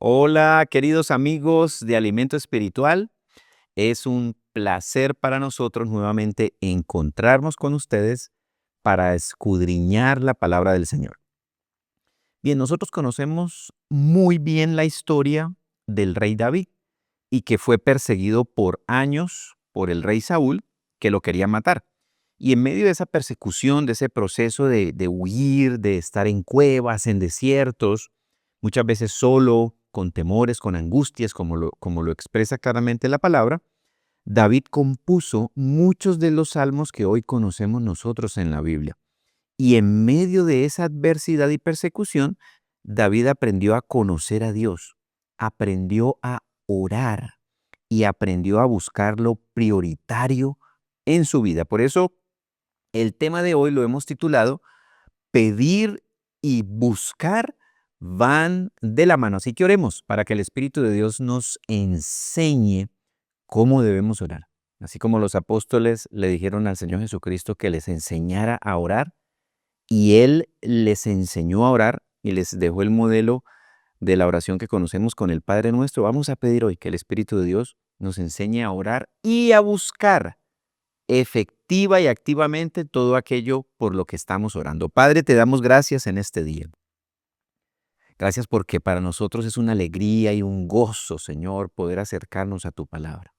Hola, queridos amigos de Alimento Espiritual. Es un placer para nosotros nuevamente encontrarnos con ustedes para escudriñar la palabra del Señor. Bien, nosotros conocemos muy bien la historia del rey David y que fue perseguido por años por el rey Saúl, que lo quería matar. Y en medio de esa persecución, de ese proceso de huir, de estar en cuevas, en desiertos, muchas veces solo, con temores, con angustias, como lo expresa claramente la palabra, David compuso muchos de los salmos que hoy conocemos nosotros en la Biblia. Y en medio de esa adversidad y persecución, David aprendió a conocer a Dios, aprendió a orar y aprendió a buscar lo prioritario en su vida. Por eso el tema de hoy lo hemos titulado Pedir y buscar van de la mano. Así que oremos para que el Espíritu de Dios nos enseñe cómo debemos orar. Así como los apóstoles le dijeron al Señor Jesucristo que les enseñara a orar, y Él les enseñó a orar y les dejó el modelo de la oración que conocemos con el Padre Nuestro. Vamos a pedir hoy que el Espíritu de Dios nos enseñe a orar y a buscar efectiva y activamente todo aquello por lo que estamos orando. Padre, te damos gracias en este día. Gracias porque para nosotros es una alegría y un gozo, Señor, poder acercarnos a tu palabra.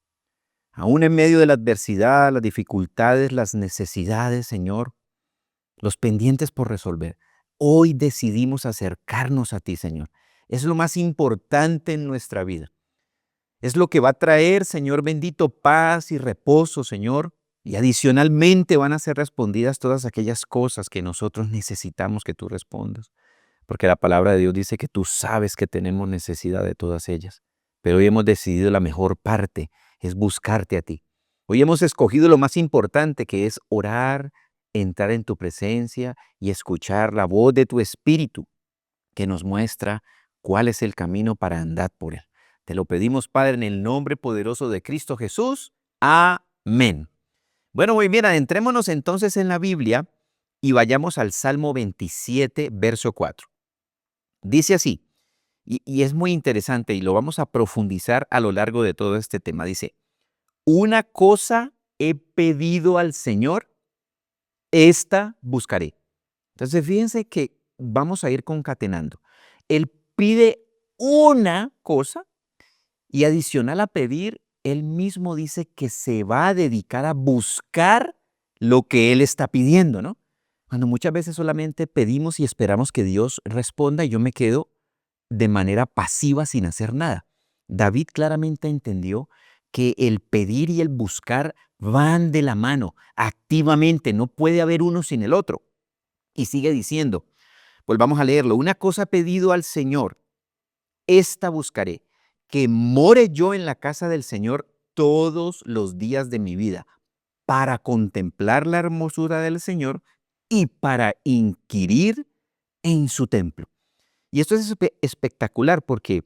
Aún en medio de la adversidad, las dificultades, las necesidades, Señor, los pendientes por resolver. Hoy decidimos acercarnos a ti, Señor. Es lo más importante en nuestra vida. Es lo que va a traer, Señor bendito, paz y reposo, Señor. Y adicionalmente van a ser respondidas todas aquellas cosas que nosotros necesitamos que tú respondas. Porque la palabra de Dios dice que tú sabes que tenemos necesidad de todas ellas. Pero hoy hemos decidido la mejor parte, es buscarte a ti. Hoy hemos escogido lo más importante, que es orar, entrar en tu presencia y escuchar la voz de tu Espíritu que nos muestra cuál es el camino para andar por él. Te lo pedimos, Padre, en el nombre poderoso de Cristo Jesús. Amén. Bueno, muy bien, adentrémonos entonces en la Biblia y vayamos al Salmo 27, verso 4. Dice así, y es muy interesante y lo vamos a profundizar a lo largo de todo este tema. Dice, una cosa he pedido al Señor, esta buscaré. Entonces, fíjense que vamos a ir concatenando. Él pide una cosa y adicional a pedir, él mismo dice que se va a dedicar a buscar lo que él está pidiendo, ¿no? Cuando muchas veces solamente pedimos y esperamos que Dios responda y yo me quedo de manera pasiva sin hacer nada. David claramente entendió que el pedir y el buscar van de la mano, activamente, no puede haber uno sin el otro. Y sigue diciendo, volvamos a leerlo, una cosa he pedido al Señor, esta buscaré, que more yo en la casa del Señor todos los días de mi vida, para contemplar la hermosura del Señor y para inquirir en su templo. Y esto es espectacular porque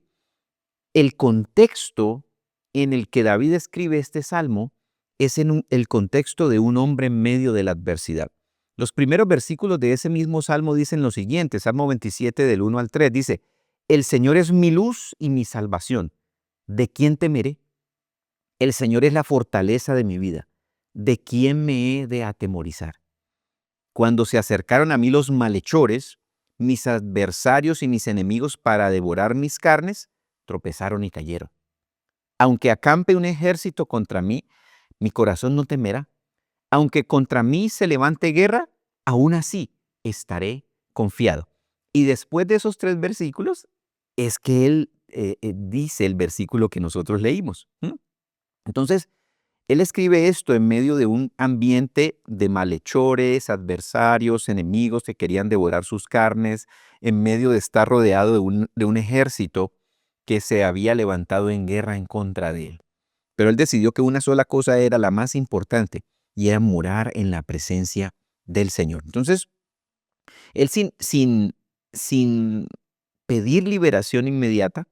el contexto en el que David escribe este salmo es en el contexto de un hombre en medio de la adversidad. Los primeros versículos de ese mismo salmo dicen lo siguiente, Salmo 27 del 1 al 3, dice, el Señor es mi luz y mi salvación. ¿De quién temeré? El Señor es la fortaleza de mi vida. ¿De quién me he de atemorizar? Cuando se acercaron a mí los malhechores, mis adversarios y mis enemigos para devorar mis carnes, tropezaron y cayeron. Aunque acampe un ejército contra mí, mi corazón no temerá. Aunque contra mí se levante guerra, aún así estaré confiado. Y después de esos tres versículos, es que él dice el versículo que nosotros leímos. Entonces, él escribe esto en medio de un ambiente de malhechores, adversarios, enemigos que querían devorar sus carnes, en medio de estar rodeado de un ejército que se había levantado en guerra en contra de él. Pero él decidió que una sola cosa era la más importante y era morar en la presencia del Señor. Entonces, él sin pedir liberación inmediata,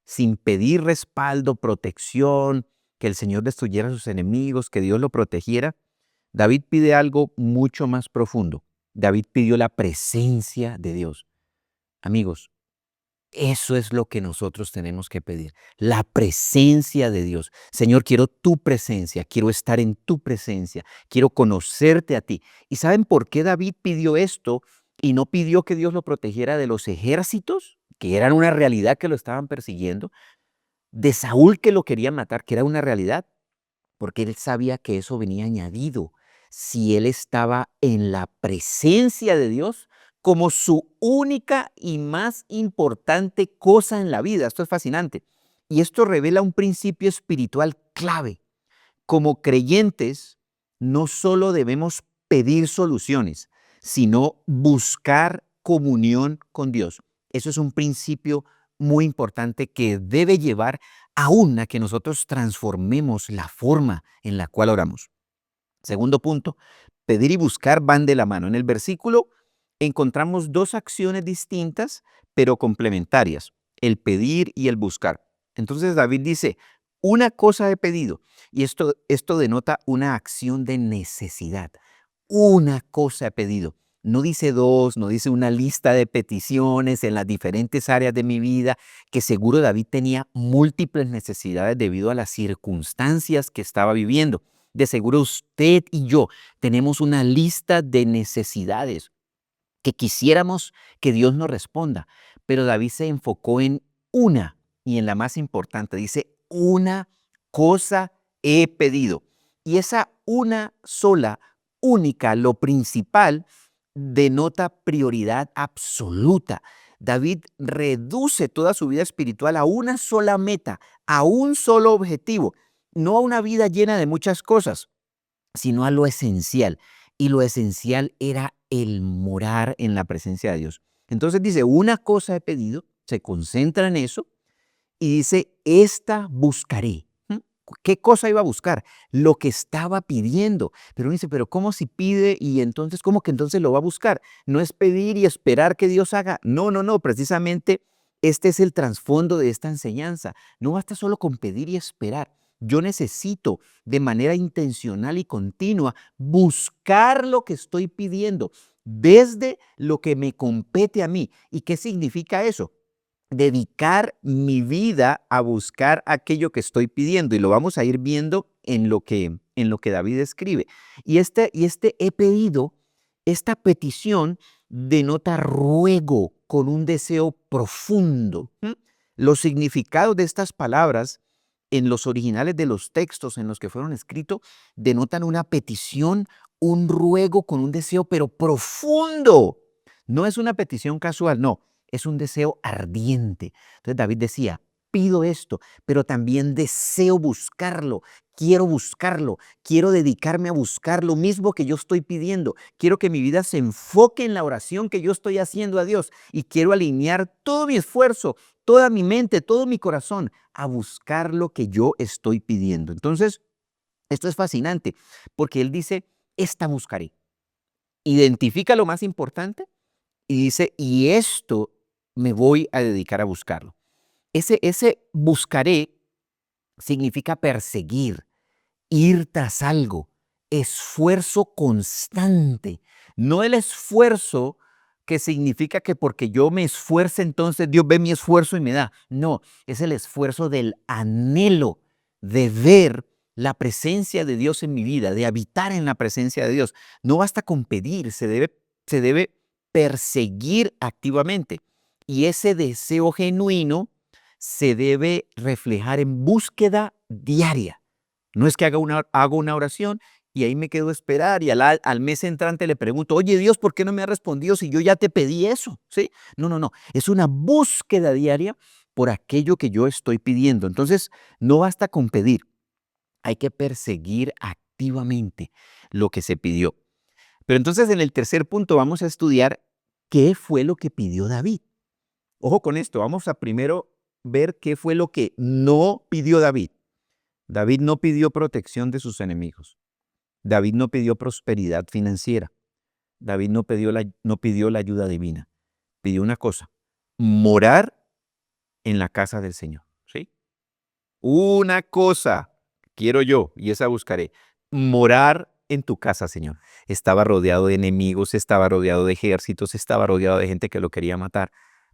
sin pedir respaldo, protección, que el Señor destruyera a sus enemigos, que Dios lo protegiera, David pide algo mucho más profundo. David pidió la presencia de Dios. Amigos, Eso es lo que nosotros tenemos que pedir, la presencia de Dios. Señor, quiero tu presencia, quiero estar en tu presencia, quiero conocerte a ti. ¿Y saben por qué David pidió esto y no pidió que Dios lo protegiera de los ejércitos, que eran una realidad que lo estaban persiguiendo, de Saúl que lo quería matar, que era una realidad? Porque él sabía que eso venía añadido si él estaba en la presencia de Dios como su única y más importante cosa en la vida. Esto es fascinante. Y esto revela un principio espiritual clave. Como creyentes, no solo debemos pedir soluciones, sino buscar comunión con Dios. Eso es un principio muy importante que debe llevar aún a que nosotros transformemos la forma en la cual oramos. Segundo punto, pedir y buscar van de la mano. En el versículo encontramos dos acciones distintas, pero complementarias, el pedir y el buscar. Entonces David dice, una cosa he pedido, y esto denota una acción de necesidad. Una cosa he pedido. No dice dos, no dice una lista de peticiones en las diferentes áreas de mi vida, que seguro David tenía múltiples necesidades debido a las circunstancias que estaba viviendo. De seguro usted y yo tenemos una lista de necesidades que quisiéramos que Dios nos responda, pero David se enfocó en una y en la más importante. Dice, una cosa he pedido. Y esa una sola, única, lo principal, denota prioridad absoluta. David reduce toda su vida espiritual a una sola meta, a un solo objetivo, no a una vida llena de muchas cosas, sino a lo esencial. Y lo esencial era el morar en la presencia de Dios. Entonces dice, una cosa he pedido, se concentra en eso y dice, esta buscaré. ¿Qué cosa iba a buscar? Lo que estaba pidiendo. Pero uno dice, pero ¿cómo si pide y entonces, cómo que entonces lo va a buscar? No es pedir y esperar que Dios haga. No, no, no, precisamente este es el trasfondo de esta enseñanza. No basta solo con pedir y esperar. Yo necesito de manera intencional y continua buscar lo que estoy pidiendo desde lo que me compete a mí. ¿Y qué significa eso? Dedicar mi vida a buscar aquello que estoy pidiendo, y lo vamos a ir viendo en lo que David escribe. Y este he pedido, esta petición denota ruego con un deseo profundo. Los significados de estas palabras en los originales de los textos en los que fueron escritos denotan una petición, un ruego con un deseo, pero profundo. No es una petición casual, no, es un deseo ardiente. Entonces David decía, pido esto, pero también deseo buscarlo, quiero dedicarme a buscar lo mismo que yo estoy pidiendo, quiero que mi vida se enfoque en la oración que yo estoy haciendo a Dios y quiero alinear todo mi esfuerzo, toda mi mente, todo mi corazón a buscar lo que yo estoy pidiendo. Entonces, esto es fascinante porque él dice, esta buscaré. Identifica lo más importante y dice, y esto me voy a dedicar a buscarlo. Ese buscaré significa perseguir, ir tras algo, esfuerzo constante. No el esfuerzo que significa que porque yo me esfuerce, entonces Dios ve mi esfuerzo y me da. No, es el esfuerzo del anhelo de ver la presencia de Dios en mi vida, de habitar en la presencia de Dios. No basta con pedir, se debe perseguir activamente. Y ese deseo genuino se debe reflejar en búsqueda diaria. No es que hago una oración y ahí me quedo a esperar y al mes entrante le pregunto, oye Dios, ¿por qué no me has respondido si yo ya te pedí eso? ¿Sí? No, no, no. Es una búsqueda diaria por aquello que yo estoy pidiendo. Entonces, no basta con pedir. Hay que perseguir activamente lo que se pidió. Pero entonces en el tercer punto vamos a estudiar qué fue lo que pidió David. Ojo con esto, vamos a primero ver qué fue lo que no pidió David. David no pidió protección de sus enemigos. David no pidió prosperidad financiera. David no pidió la ayuda divina. Pidió una cosa, morar en la casa del Señor. ¿Sí? Una cosa quiero yo y esa buscaré. Morar en tu casa, Señor. Estaba rodeado de enemigos, estaba rodeado de ejércitos, estaba rodeado de gente que lo quería matar.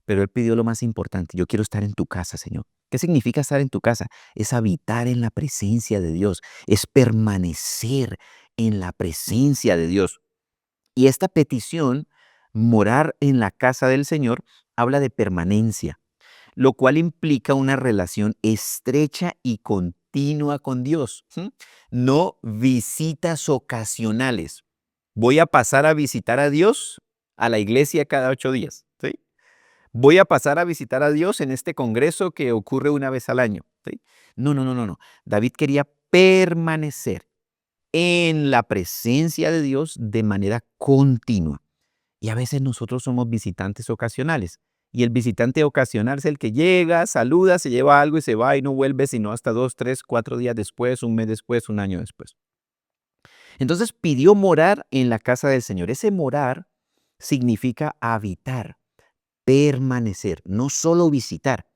pero él pidió lo más importante: yo quiero estar en tu casa, Señor. ¿Qué significa estar en tu casa? Es habitar en la presencia de Dios, es permanecer en la presencia de Dios. Y esta petición, morar en la casa del Señor, habla de permanencia, lo cual implica una relación estrecha y continua con Dios. ¿Sí? No visitas ocasionales. Voy a pasar a visitar a Dios a la iglesia cada 8 días. ¿Sí? Voy a pasar a visitar a Dios en este congreso que ocurre una vez al año. ¿Sí? No, no, no, no, no. David quería permanecer en la presencia de Dios de manera continua. Y a veces nosotros somos visitantes ocasionales. Y el visitante ocasional es el que llega, saluda, se lleva algo y se va y no vuelve sino hasta 2, 3, 4 días después, un mes después, un año después. Entonces pidió morar en la casa del Señor. Ese morar significa habitar, permanecer, no solo visitar.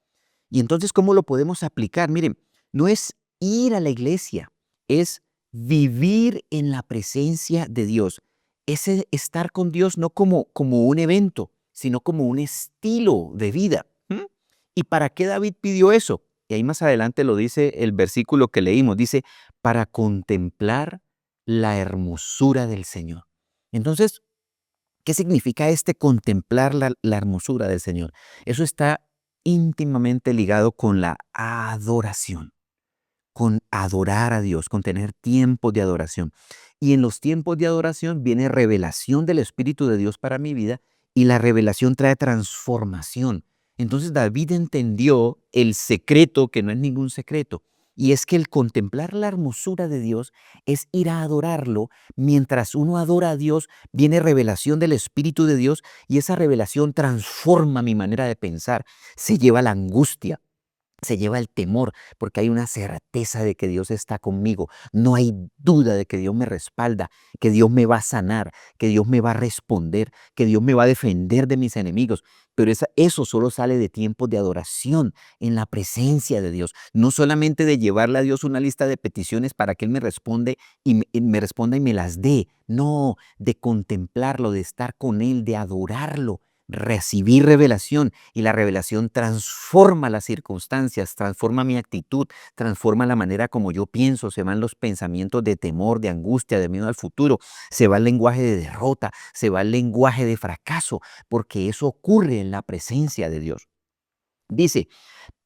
Y entonces, ¿cómo lo podemos aplicar? Miren, no es ir a la iglesia, es vivir en la presencia de Dios. Ese estar con Dios no como un evento, sino como un estilo de vida. ¿Mm? ¿Y para qué David pidió eso? Y ahí más adelante lo dice el versículo que leímos. Dice, para contemplar la hermosura del Señor. Entonces, ¿qué significa este contemplar la hermosura del Señor? Eso está íntimamente ligado con la adoración, con adorar a Dios, con tener tiempos de adoración. Y en los tiempos de adoración viene revelación del Espíritu de Dios para mi vida y la revelación trae transformación. Entonces David entendió el secreto que no es ningún secreto. Y es que el contemplar la hermosura de Dios es ir a adorarlo. Mientras uno adora a Dios, viene revelación del Espíritu de Dios y esa revelación transforma mi manera de pensar. Se lleva la angustia, se lleva el temor, porque hay una certeza de que Dios está conmigo. No hay duda de que Dios me respalda, que Dios me va a sanar, que Dios me va a responder, que Dios me va a defender de mis enemigos. Pero eso solo sale de tiempos de adoración en la presencia de Dios. No solamente de llevarle a Dios una lista de peticiones para que Él me responde y me responda y me las dé. No, de contemplarlo, de estar con Él, de adorarlo, recibir revelación y la revelación transforma las circunstancias, transforma mi actitud, transforma la manera como yo pienso, se van los pensamientos de temor, de angustia, de miedo al futuro, se va el lenguaje de derrota, se va el lenguaje de fracaso, porque eso ocurre en la presencia de Dios. Dice,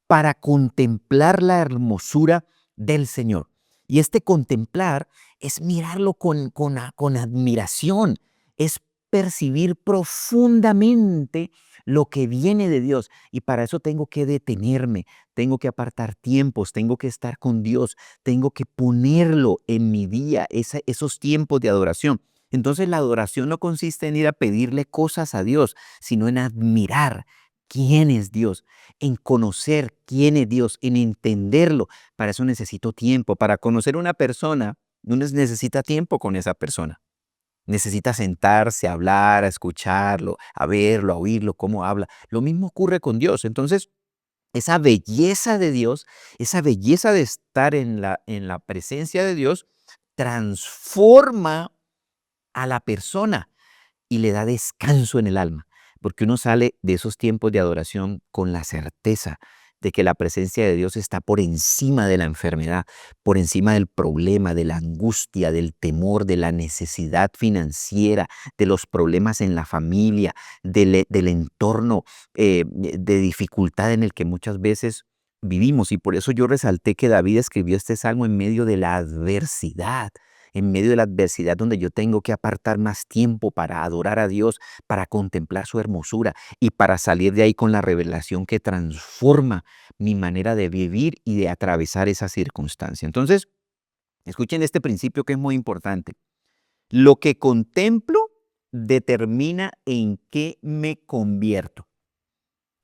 para contemplar la hermosura del Señor. Y este contemplar es mirarlo con admiración, es percibir profundamente lo que viene de Dios. Y para eso tengo que detenerme, tengo que apartar tiempos, tengo que estar con Dios, tengo que ponerlo en mi día, esos tiempos de adoración. Entonces la adoración no consiste en ir a pedirle cosas a Dios, sino en admirar quién es Dios, en conocer quién es Dios, en entenderlo. Para eso necesito tiempo. Para conocer una persona, uno necesita tiempo con esa persona. Necesita sentarse, a hablar, a escucharlo, a verlo, a oírlo, cómo habla. Lo mismo ocurre con Dios. Entonces, esa belleza de Dios, esa belleza de estar en la presencia de Dios, transforma a la persona y le da descanso en el alma, porque uno sale de esos tiempos de adoración con la certeza de que la presencia de Dios está por encima de la enfermedad, por encima del problema, de la angustia, del temor, de la necesidad financiera, de los problemas en la familia, del entorno de dificultad en el que muchas veces vivimos. Y por eso yo resalté que David escribió este salmo en medio de la adversidad, en medio de la adversidad donde yo tengo que apartar más tiempo para adorar a Dios, para contemplar su hermosura y para salir de ahí con la revelación que transforma mi manera de vivir y de atravesar esa circunstancia. Entonces, escuchen este principio que es muy importante. Lo que contemplo determina en qué me convierto.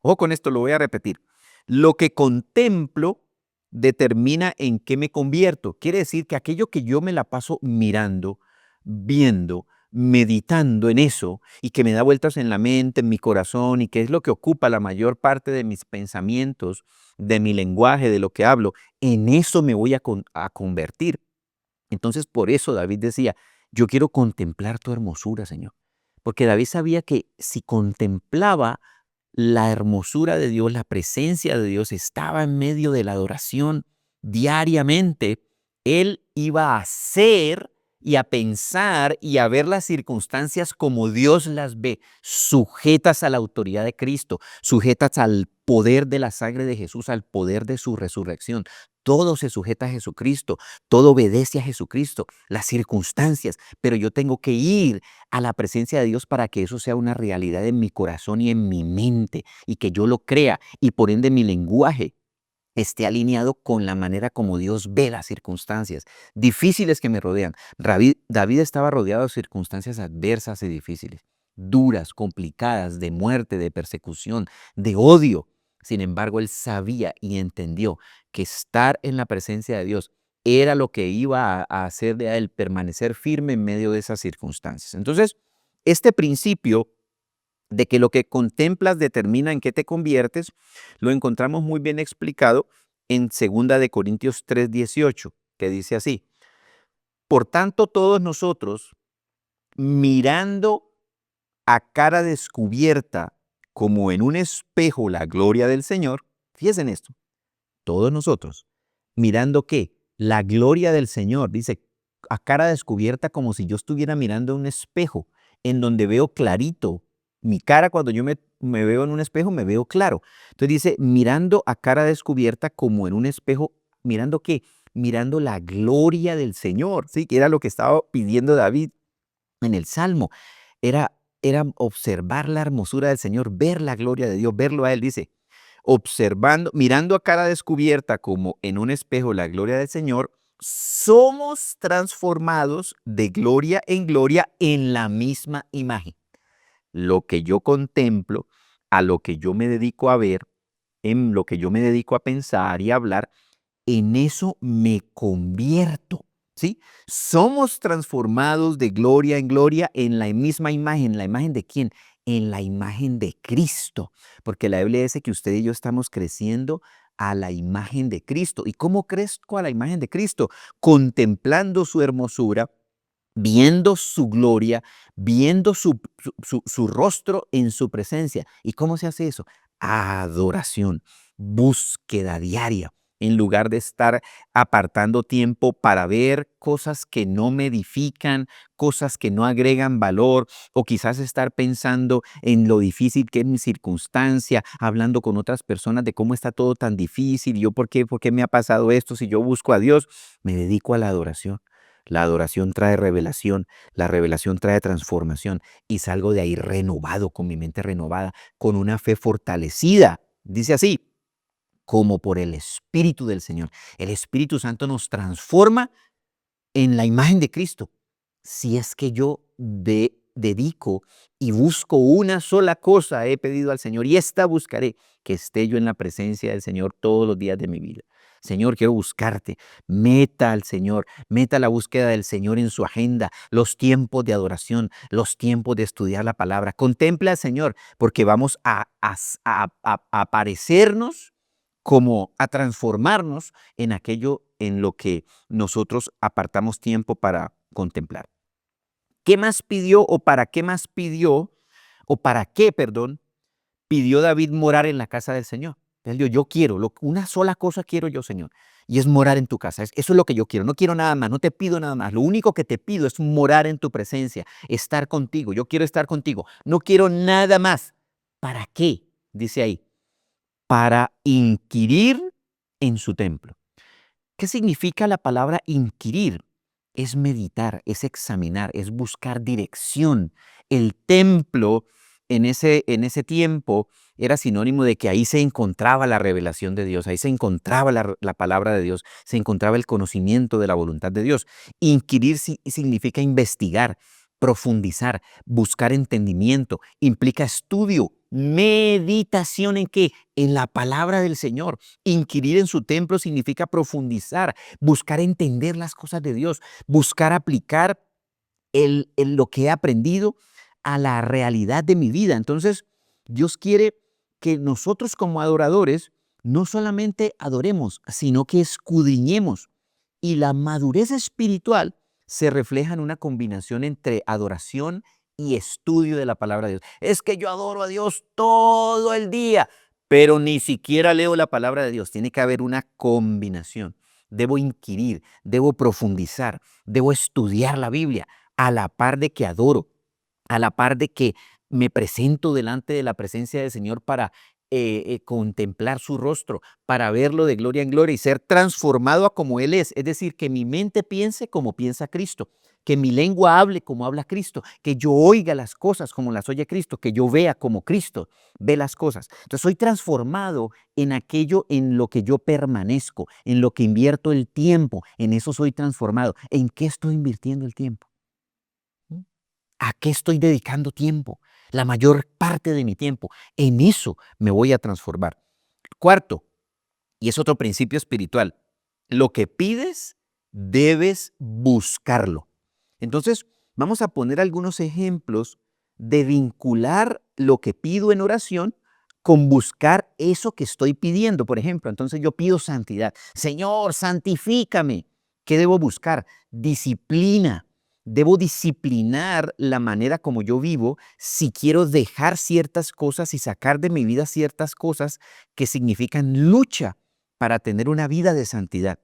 Ojo con esto, lo voy a repetir. Lo que contemplo determina en qué me convierto. Quiere decir que aquello que yo me la paso mirando, viendo, meditando en eso y que me da vueltas en la mente, en mi corazón y que es lo que ocupa la mayor parte de mis pensamientos, de mi lenguaje, de lo que hablo, en eso me voy a convertir. Entonces, por eso David decía, yo quiero contemplar tu hermosura, Señor. Porque David sabía que si contemplaba la hermosura de Dios, la presencia de Dios estaba en medio de la adoración diariamente, él iba a ser y a pensar y a ver las circunstancias como Dios las ve, sujetas a la autoridad de Cristo, sujetas al poder de la sangre de Jesús, al poder de su resurrección. Todo se sujeta a Jesucristo, todo obedece a Jesucristo, las circunstancias, pero yo tengo que ir a la presencia de Dios para que eso sea una realidad en mi corazón y en mi mente y que yo lo crea y por ende mi lenguaje esté alineado con la manera como Dios ve las circunstancias difíciles que me rodean. David estaba rodeado de circunstancias adversas y difíciles, duras, complicadas, de muerte, de persecución, de odio. Sin embargo, él sabía y entendió que estar en la presencia de Dios era lo que iba a hacer de él permanecer firme en medio de esas circunstancias. Entonces, este principio de que lo que contemplas determina en qué te conviertes, lo encontramos muy bien explicado en 2 Corintios 3:18, que dice así: por tanto, todos nosotros, mirando a cara descubierta, como en un espejo, la gloria del Señor, fíjense en esto, todos nosotros, mirando qué, la gloria del Señor, dice, a cara descubierta, como si yo estuviera mirando un espejo, en donde veo clarito. Mi cara, cuando yo me veo en un espejo, me veo claro. Entonces dice, mirando a cara descubierta, como en un espejo, ¿mirando qué? Mirando la gloria del Señor, ¿sí? Que era lo que estaba pidiendo David en el Salmo. Era observar la hermosura del Señor, ver la gloria de Dios, verlo a Él, dice, observando, mirando a cara descubierta como en un espejo la gloria del Señor, somos transformados de gloria en gloria en la misma imagen. Lo que yo contemplo, a lo que yo me dedico a ver, en lo que yo me dedico a pensar y a hablar, en eso me convierto, ¿sí? Somos transformados de gloria en gloria en la misma imagen. ¿La imagen de quién? En la imagen de Cristo, porque la Biblia dice que usted y yo estamos creciendo a la imagen de Cristo. ¿Y cómo crezco a la imagen de Cristo? Contemplando su hermosura, viendo su gloria, viendo su rostro en su presencia. ¿Y cómo se hace eso? Adoración, búsqueda diaria, en lugar de estar apartando tiempo para ver cosas que no me edifican, cosas que no agregan valor, o quizás estar pensando en lo difícil que es mi circunstancia, hablando con otras personas de cómo está todo tan difícil, y yo por qué me ha pasado esto si yo busco a Dios. Me dedico a la adoración. La adoración trae revelación, la revelación trae transformación y salgo de ahí renovado, con mi mente renovada, con una fe fortalecida. Dice así, como por el Espíritu del Señor. El Espíritu Santo nos transforma en la imagen de Cristo. Si es que yo dedico y busco una sola cosa, he pedido al Señor y esta buscaré, que esté yo en la presencia del Señor todos los días de mi vida. Señor, quiero buscarte. Meta al Señor, meta la búsqueda del Señor en su agenda, los tiempos de adoración, los tiempos de estudiar la palabra. Contempla al Señor, porque vamos a parecernos como a transformarnos en aquello en lo que nosotros apartamos tiempo para contemplar. ¿Qué más pidió o para qué más pidió o para qué, perdón, pidió David morar en la casa del Señor? Él dijo, yo quiero, una sola cosa quiero yo, Señor, y es morar en tu casa. Eso es lo que yo quiero. No quiero nada más, no te pido nada más. Lo único que te pido es morar en tu presencia, estar contigo. Yo quiero estar contigo. No quiero nada más. ¿Para qué? Dice ahí, para inquirir en su templo. ¿Qué significa la palabra inquirir? Es meditar, es examinar, es buscar dirección. El templo en ese tiempo era sinónimo de que ahí se encontraba la revelación de Dios, ahí se encontraba la palabra de Dios, se encontraba el conocimiento de la voluntad de Dios. Inquirir significa investigar, profundizar, buscar entendimiento, implica estudio, meditación en qué? En la palabra del Señor. Inquirir en su templo significa profundizar, buscar entender las cosas de Dios, buscar aplicar lo que he aprendido a la realidad de mi vida. Entonces, Dios quiere que nosotros como adoradores no solamente adoremos, sino que escudriñemos. Y la madurez espiritual se refleja en una combinación entre adoración y estudio de la palabra de Dios. Es que yo adoro a Dios todo el día, pero ni siquiera leo la palabra de Dios. Tiene que haber una combinación. Debo inquirir, debo profundizar, debo estudiar la Biblia a la par de que adoro, a la par de que me presento delante de la presencia del Señor para contemplar su rostro, para verlo de gloria en gloria y ser transformado a como Él es decir, que mi mente piense como piensa Cristo, que mi lengua hable como habla Cristo, que yo oiga las cosas como las oye Cristo, que yo vea como Cristo ve las cosas. Entonces soy transformado en aquello en lo que yo permanezco, en lo que invierto el tiempo, en eso soy transformado. ¿En qué estoy invirtiendo el tiempo? ¿A qué estoy dedicando tiempo? La mayor parte de mi tiempo. En eso me voy a transformar. Cuarto, y es otro principio espiritual, lo que pides, debes buscarlo. Entonces, vamos a poner algunos ejemplos de vincular lo que pido en oración con buscar eso que estoy pidiendo. Por ejemplo, entonces yo pido santidad. Señor, santifícame. ¿Qué debo buscar? Disciplina. Debo disciplinar la manera como yo vivo si quiero dejar ciertas cosas y sacar de mi vida ciertas cosas que significan lucha para tener una vida de santidad.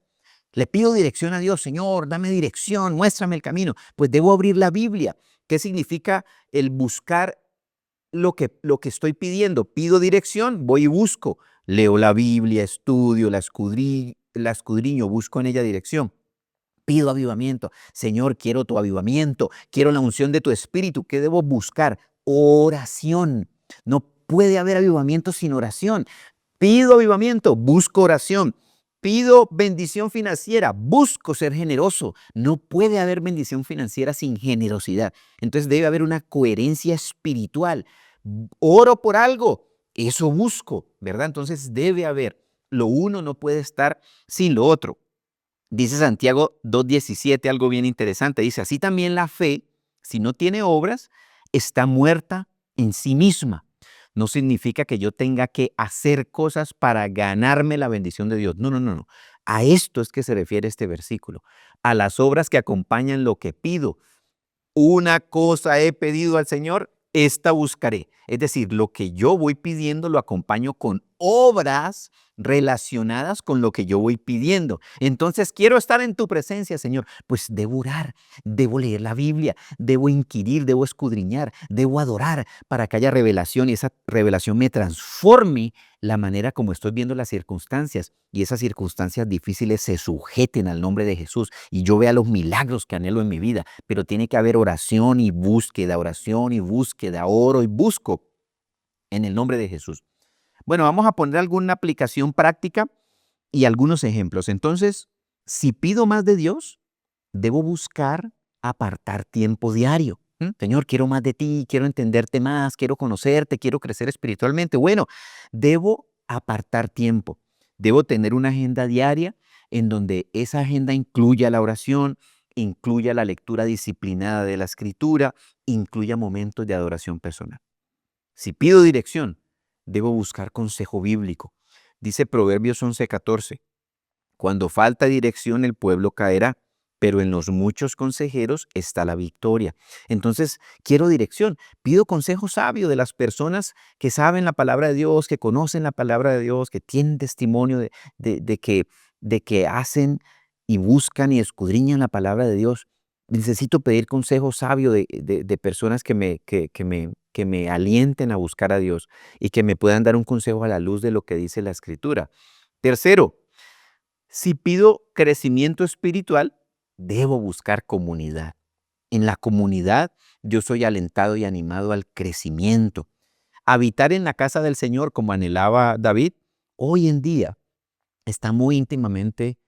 Le pido dirección a Dios, Señor, dame dirección, muéstrame el camino. Pues debo abrir la Biblia. ¿Qué significa el buscar lo que estoy pidiendo? Pido dirección, voy y busco. Leo la Biblia, estudio, la escudriño, busco en ella dirección. Pido avivamiento. Señor, quiero tu avivamiento, quiero la unción de tu espíritu. ¿Qué debo buscar? Oración. No puede haber avivamiento sin oración. Pido avivamiento, busco oración. Pido bendición financiera, busco ser generoso. No puede haber bendición financiera sin generosidad. Entonces debe haber una coherencia espiritual. Oro por algo, eso busco, ¿verdad? Entonces debe haber. Lo uno no puede estar sin lo otro. Dice Santiago 2:17 algo bien interesante. Dice, así también la fe, si no tiene obras, está muerta en sí misma. No significa que yo tenga que hacer cosas para ganarme la bendición de Dios. No, no, no, no. A esto es que se refiere este versículo. A las obras que acompañan lo que pido. Una cosa he pedido al Señor, esta buscaré. Es decir, lo que yo voy pidiendo lo acompaño con obras relacionadas con lo que yo voy pidiendo. Entonces, quiero estar en tu presencia, Señor. Pues debo orar, debo leer la Biblia, debo inquirir, debo escudriñar, debo adorar para que haya revelación y esa revelación me transforme la manera como estoy viendo las circunstancias y esas circunstancias difíciles se sujeten al nombre de Jesús y yo vea los milagros que anhelo en mi vida. Pero tiene que haber oración y búsqueda, oro y busco en el nombre de Jesús. Bueno, vamos a poner alguna aplicación práctica y algunos ejemplos. Entonces, si pido más de Dios, debo buscar apartar tiempo diario. Señor, quiero más de ti, quiero entenderte más, quiero conocerte, quiero crecer espiritualmente. Bueno, debo apartar tiempo. Debo tener una agenda diaria en donde esa agenda incluya la oración, incluya la lectura disciplinada de la escritura, incluya momentos de adoración personal. Si pido dirección, debo buscar consejo bíblico. Dice Proverbios 11:14, cuando falta dirección el pueblo caerá, pero en los muchos consejeros está la victoria. Entonces, quiero dirección. Pido consejo sabio de las personas que saben la palabra de Dios, que conocen la palabra de Dios, que tienen testimonio de que hacen y buscan y escudriñan la palabra de Dios. Necesito pedir consejo sabio de personas que me alienten a buscar a Dios y que me puedan dar un consejo a la luz de lo que dice la Escritura. Tercero, si pido crecimiento espiritual, debo buscar comunidad. En la comunidad yo soy alentado y animado al crecimiento. Habitar en la casa del Señor como anhelaba David, hoy en día está muy íntimamente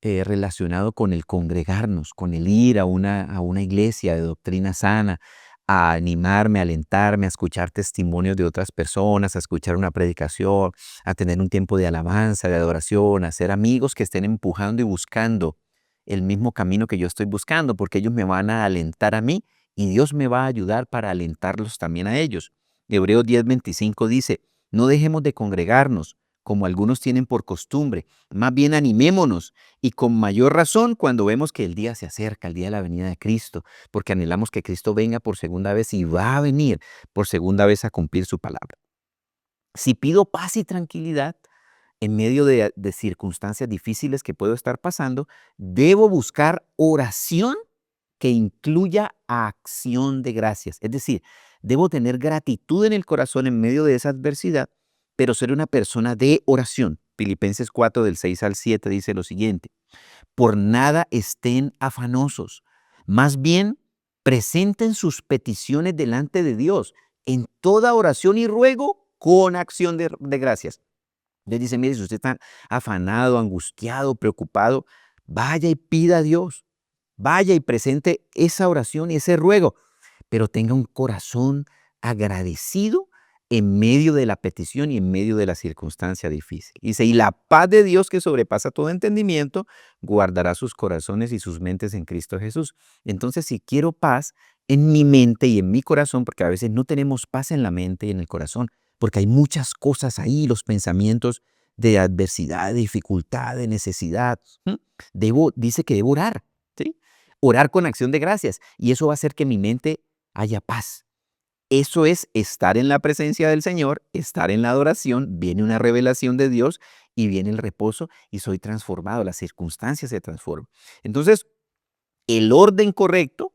relacionado con el congregarnos, con el ir a una iglesia de doctrina sana, a animarme, a alentarme, a escuchar testimonios de otras personas, a escuchar una predicación, a tener un tiempo de alabanza, de adoración, a ser amigos que estén empujando y buscando el mismo camino que yo estoy buscando, porque ellos me van a alentar a mí y Dios me va a ayudar para alentarlos también a ellos. Hebreos 10:25 dice, no dejemos de congregarnos como algunos tienen por costumbre. Más bien animémonos y con mayor razón cuando vemos que el día se acerca, el día de la venida de Cristo, porque anhelamos que Cristo venga por segunda vez y va a venir por segunda vez a cumplir su palabra. Si pido paz y tranquilidad en medio de circunstancias difíciles que puedo estar pasando, debo buscar oración que incluya acción de gracias. Es decir, debo tener gratitud en el corazón en medio de esa adversidad, pero ser una persona de oración. Filipenses 4 del 6 al 7 dice lo siguiente: por nada estén afanosos, más bien presenten sus peticiones delante de Dios en toda oración y ruego con acción de gracias. Les dice, mire, si usted está afanado, angustiado, preocupado, vaya y pida a Dios. Vaya y presente esa oración y ese ruego, pero tenga un corazón agradecido en medio de la petición y en medio de la circunstancia difícil. Dice, y la paz de Dios que sobrepasa todo entendimiento, guardará sus corazones y sus mentes en Cristo Jesús. Entonces, si quiero paz en mi mente y en mi corazón, porque a veces no tenemos paz en la mente y en el corazón, porque hay muchas cosas ahí, los pensamientos de adversidad, de dificultad, de necesidad. Dice que debo orar, ¿sí? Orar con acción de gracias, y eso va a hacer que mi mente haya paz. Eso es estar en la presencia del Señor, estar en la adoración, viene una revelación de Dios y viene el reposo y soy transformado, las circunstancias se transforman. Entonces, el orden correcto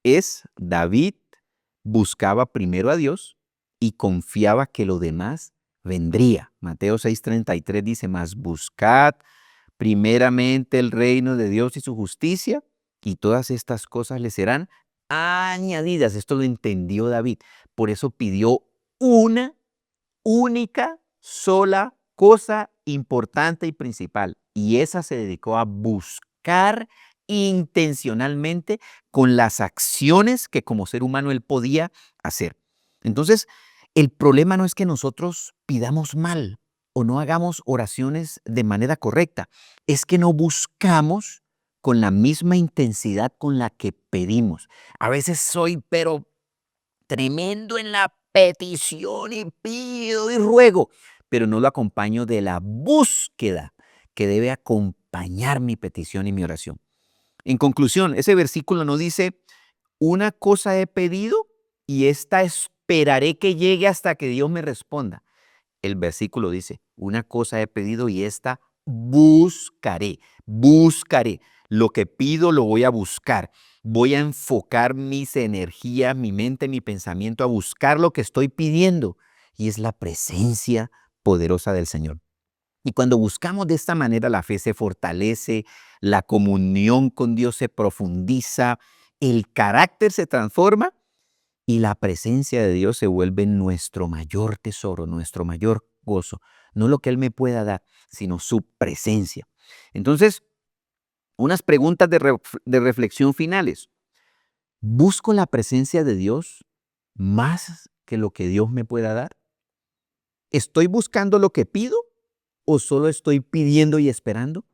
es David buscaba primero a Dios y confiaba que lo demás vendría. Mateo 6:33 dice, mas buscad primeramente el reino de Dios y su justicia, y todas estas cosas le serán añadidas. Esto lo entendió David. Por eso pidió una única, sola cosa importante y principal. Y esa se dedicó a buscar intencionalmente con las acciones que como ser humano él podía hacer. Entonces, el problema no es que nosotros pidamos mal o no hagamos oraciones de manera correcta, es que no buscamos con la misma intensidad con la que pedimos. A veces soy, pero tremendo en la petición y pido y ruego, pero no lo acompaño de la búsqueda que debe acompañar mi petición y mi oración. En conclusión, ese versículo no dice, una cosa he pedido y esta esperaré que llegue hasta que Dios me responda. El versículo dice, una cosa he pedido y esta buscaré, buscaré. Lo que pido lo voy a buscar. Voy a enfocar mis energías, mi mente, mi pensamiento a buscar lo que estoy pidiendo. Y es la presencia poderosa del Señor. Y cuando buscamos de esta manera, la fe se fortalece, la comunión con Dios se profundiza, el carácter se transforma y la presencia de Dios se vuelve nuestro mayor tesoro, nuestro mayor gozo. No lo que Él me pueda dar, sino su presencia. Entonces, unas preguntas de reflexión finales. ¿Busco la presencia de Dios más que lo que Dios me pueda dar? ¿Estoy buscando lo que pido o solo estoy pidiendo y esperando?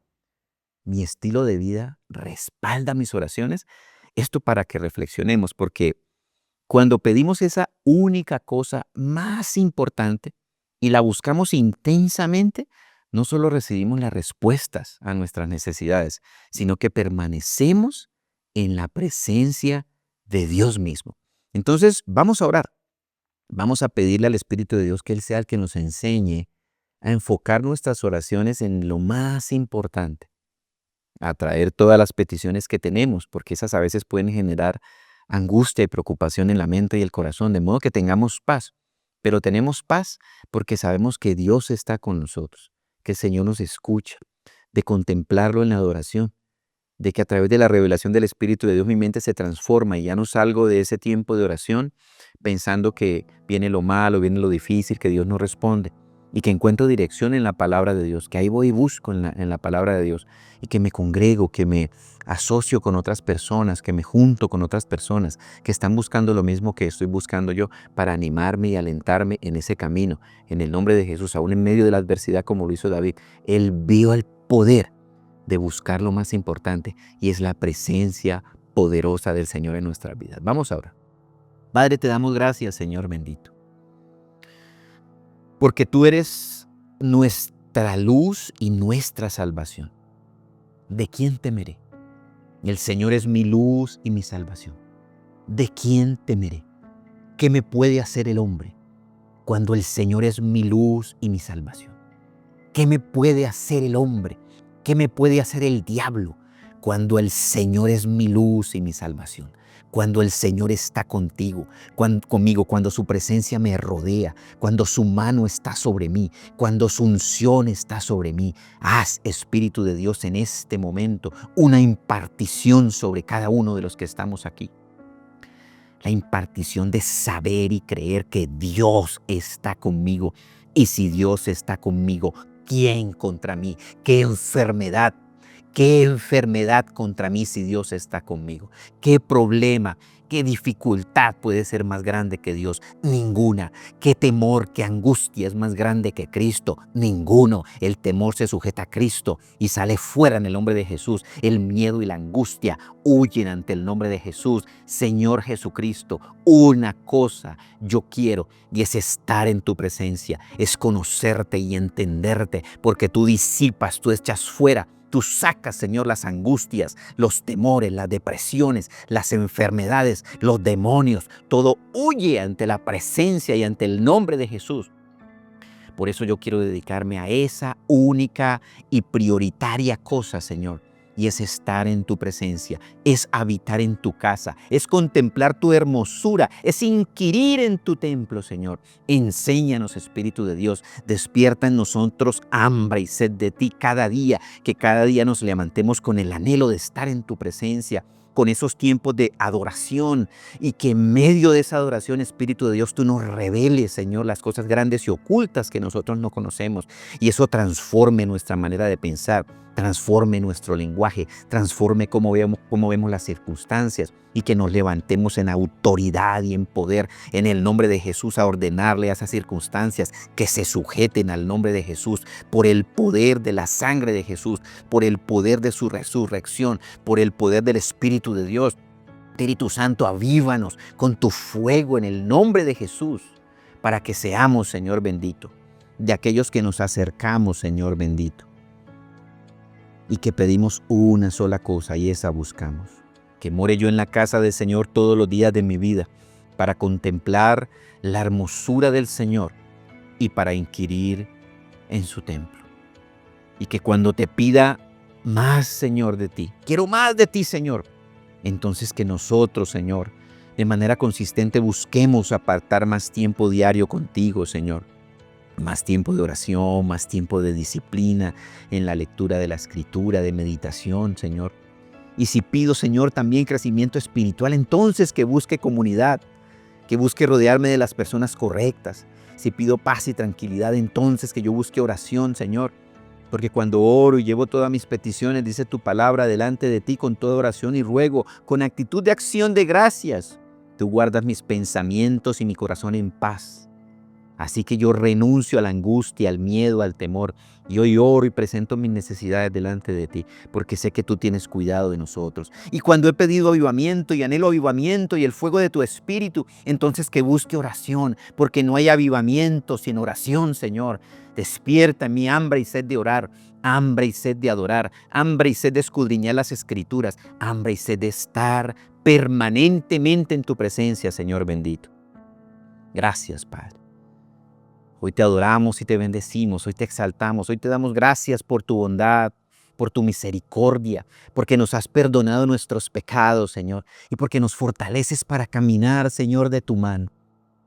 ¿Mi estilo de vida respalda mis oraciones? Esto para que reflexionemos, porque cuando pedimos esa única cosa más importante y la buscamos intensamente, no solo recibimos las respuestas a nuestras necesidades, sino que permanecemos en la presencia de Dios mismo. Entonces, vamos a orar. Vamos a pedirle al Espíritu de Dios que Él sea el que nos enseñe a enfocar nuestras oraciones en lo más importante, a traer todas las peticiones que tenemos, porque esas a veces pueden generar angustia y preocupación en la mente y el corazón, de modo que tengamos paz. Pero tenemos paz porque sabemos que Dios está con nosotros, que el Señor nos escucha, de contemplarlo en la adoración, de que a través de la revelación del Espíritu de Dios mi mente se transforma y ya no salgo de ese tiempo de oración pensando que viene lo malo, viene lo difícil, que Dios no responde, y que encuentro dirección en la palabra de Dios, que ahí voy y busco en la palabra de Dios, y que me congrego, que me asocio con otras personas, que me junto con otras personas que están buscando lo mismo que estoy buscando yo para animarme y alentarme en ese camino. En el nombre de Jesús, aún en medio de la adversidad como lo hizo David, él vio el poder de buscar lo más importante y es la presencia poderosa del Señor en nuestras vidas. Vamos ahora. Padre, te damos gracias, Señor bendito, porque tú eres nuestra luz y nuestra salvación. ¿De quién temeré? El Señor es mi luz y mi salvación. ¿De quién temeré? ¿Qué me puede hacer el hombre cuando el Señor es mi luz y mi salvación? ¿Qué me puede hacer el hombre? ¿Qué me puede hacer el diablo cuando el Señor es mi luz y mi salvación? Cuando el Señor está conmigo, cuando su presencia me rodea, cuando su mano está sobre mí, cuando su unción está sobre mí. Haz, Espíritu de Dios, en este momento una impartición sobre cada uno de los que estamos aquí. La impartición de saber y creer que Dios está conmigo. Y si Dios está conmigo, ¿quién contra mí? ¿Qué enfermedad? ¿Qué enfermedad contra mí si Dios está conmigo? ¿Qué problema? ¿Qué dificultad puede ser más grande que Dios? Ninguna. ¿Qué temor, qué angustia es más grande que Cristo? Ninguno. El temor se sujeta a Cristo y sale fuera en el nombre de Jesús. El miedo y la angustia huyen ante el nombre de Jesús. Señor Jesucristo, una cosa yo quiero y es estar en tu presencia, es conocerte y entenderte, porque tú disipas, tú echas fuera. Tú sacas, Señor, las angustias, los temores, las depresiones, las enfermedades, los demonios. Todo huye ante la presencia y ante el nombre de Jesús. Por eso yo quiero dedicarme a esa única y prioritaria cosa, Señor. Y es estar en tu presencia, es habitar en tu casa, es contemplar tu hermosura, es inquirir en tu templo, Señor. Enséñanos, Espíritu de Dios, despierta en nosotros hambre y sed de ti cada día, que cada día nos levantemos con el anhelo de estar en tu presencia, con esos tiempos de adoración, y que en medio de esa adoración, Espíritu de Dios, tú nos reveles, Señor, las cosas grandes y ocultas que nosotros no conocemos, y eso transforme nuestra manera de pensar, transforme nuestro lenguaje, transforme cómo vemos las circunstancias, y que nos levantemos en autoridad y en poder en el nombre de Jesús a ordenarle a esas circunstancias que se sujeten al nombre de Jesús, por el poder de la sangre de Jesús, por el poder de su resurrección, por el poder del Espíritu de Dios. Espíritu Santo, avívanos con tu fuego en el nombre de Jesús, para que seamos, Señor bendito, de aquellos que nos acercamos, Señor bendito, y que pedimos una sola cosa, y esa buscamos: que more yo en la casa del Señor todos los días de mi vida, para contemplar la hermosura del Señor y para inquirir en su templo. Y que cuando te pida más, Señor, de ti, quiero más de ti, Señor, entonces que nosotros, Señor, de manera consistente busquemos apartar más tiempo diario contigo, Señor. Más tiempo de oración, más tiempo de disciplina en la lectura de la Escritura, de meditación, Señor. Y si pido, Señor, también crecimiento espiritual, entonces que busque comunidad, que busque rodearme de las personas correctas. Si pido paz y tranquilidad, entonces que yo busque oración, Señor. Porque cuando oro y llevo todas mis peticiones, dice tu palabra, delante de ti con toda oración y ruego, con actitud de acción de gracias, tú guardas mis pensamientos y mi corazón en paz. Así que yo renuncio a la angustia, al miedo, al temor, y hoy oro y presento mis necesidades delante de ti, porque sé que tú tienes cuidado de nosotros. Y cuando he pedido avivamiento y anhelo avivamiento y el fuego de tu Espíritu, entonces que busque oración, porque no hay avivamiento sin oración, Señor. Despierta mi hambre y sed de orar, hambre y sed de adorar, hambre y sed de escudriñar las Escrituras, hambre y sed de estar permanentemente en tu presencia, Señor bendito. Gracias, Padre. Hoy te adoramos y te bendecimos, hoy te exaltamos, hoy te damos gracias por tu bondad, por tu misericordia, porque nos has perdonado nuestros pecados, Señor, y porque nos fortaleces para caminar, Señor, de tu mano.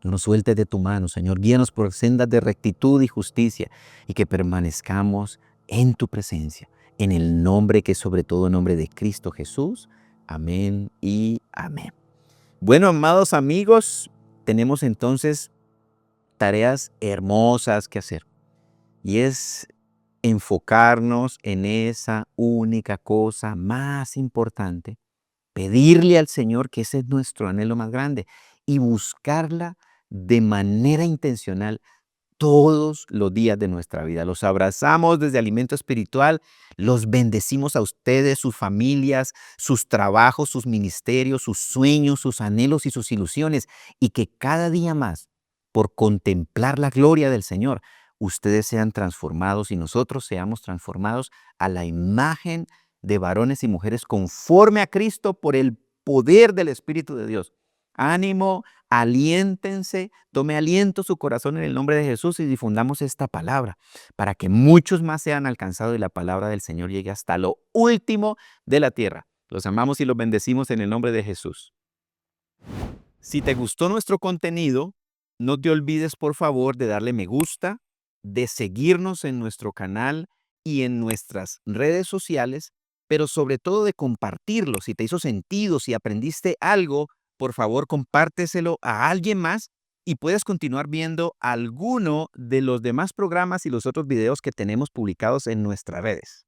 No nos sueltes de tu mano, Señor. Guíanos por sendas de rectitud y justicia, y que permanezcamos en tu presencia, en el nombre que es sobre todo nombre de Cristo Jesús. Amén y amén. Bueno, amados amigos, tenemos entonces tareas hermosas que hacer, y es enfocarnos en esa única cosa más importante, pedirle al Señor, que ese es nuestro anhelo más grande, y buscarla de manera intencional todos los días de nuestra vida. Los abrazamos desde Alimento Espiritual, los bendecimos a ustedes, sus familias, sus trabajos, sus ministerios, sus sueños, sus anhelos y sus ilusiones, y que cada día más, por contemplar la gloria del Señor, ustedes sean transformados y nosotros seamos transformados a la imagen de varones y mujeres conforme a Cristo por el poder del Espíritu de Dios. Ánimo, aliéntense, tome aliento su corazón en el nombre de Jesús y difundamos esta palabra para que muchos más sean alcanzados y la palabra del Señor llegue hasta lo último de la tierra. Los amamos y los bendecimos en el nombre de Jesús. Si te gustó nuestro contenido, no te olvides por favor de darle me gusta, de seguirnos en nuestro canal y en nuestras redes sociales, pero sobre todo de compartirlo. Si te hizo sentido, si aprendiste algo, por favor compárteselo a alguien más y puedes continuar viendo alguno de los demás programas y los otros videos que tenemos publicados en nuestras redes.